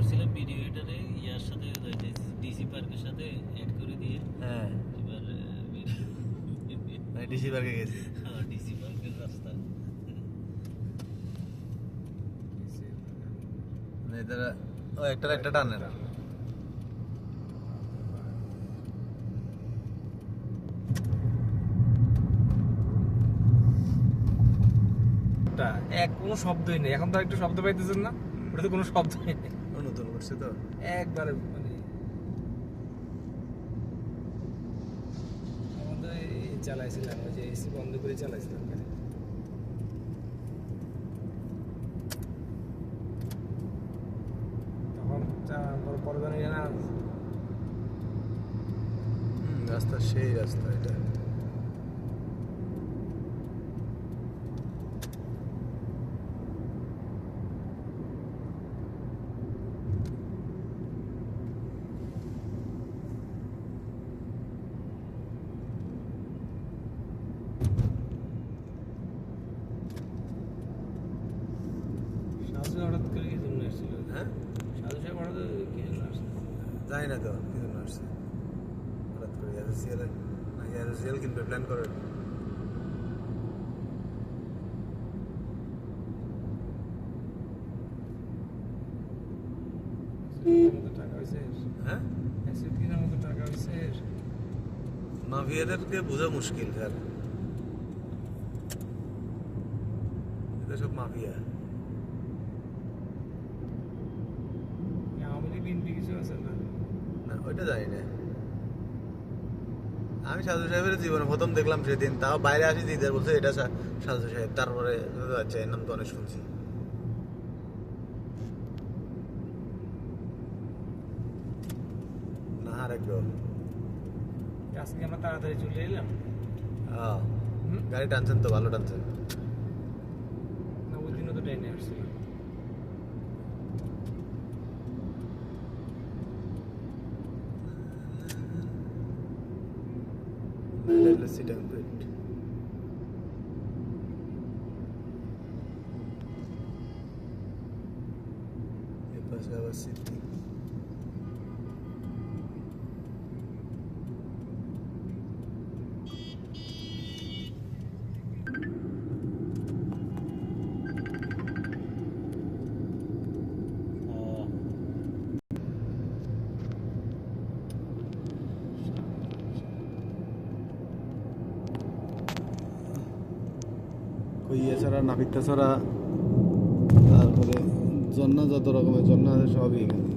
করছিলাম ভিডিও এটারে ইয়ার সাথে ডিসি পার্কের সাথে অ্যাড করে দিয়ে। হ্যাঁ এবার ডিসি পার্কে গেছি। ডিসি পার্কের রাস্তা এদের ও একটা টানে না। কোনো শব্দই নেই এখন, তো একটু শব্দ পাইতেছেন না? ওটা তো কোনো শব্দই নেই, নতুন করছে তো একবারে মানে আমাদের চালাইছিলাম ওই যে এসি বন্ধ করে চালাইছিলাম গাড়ি। তখন পরে না রাস্তা সেই রাস্তা এটা। সাজু হঠাৎ করে কি জন্য আসছিল? হ্যাঁ সাজু সাহেব হঠাৎ কি জন্য আসছিল? জানি না তো কি জন্য আসছে হঠাৎ করে। এসএসসিএল নাকি এসএসসিএল কিনবে প্ল্যান করে। টাকা হয়েছে হ্যাঁ অ্যাসিড কেনার মতো টাকা হয়েছে। মাফিয়াদেরকে বোঝা মুশকিল স্যার, এটা সব মাফিয়া। আমাদের বিনপি কিছু আছে না? না ওইটা জানি না। আমি সাধু সাহেবের জীবনে প্রথম দেখলাম সেদিন, তাও বাইরে আসি দিদার বলছে এটা সাধু সাহেব। তারপরে আচ্ছা এর নাম তো অনেক শুনছি। না আর একবার আজকে আমরা তাড়াতাড়ি চলে এলাম। গাড়ি টানছেন তো, ভালো টানছেন। না ওই দিনও তো ট্রেনে আসছিলাম। সিট অ্যান্ড পেট এর পাশে আবার সিটি। কইয়া ছাড়া নাপিতা ছাড়া তারপরে জন্না, যত রকমের জন্না আছে সবই এখানে।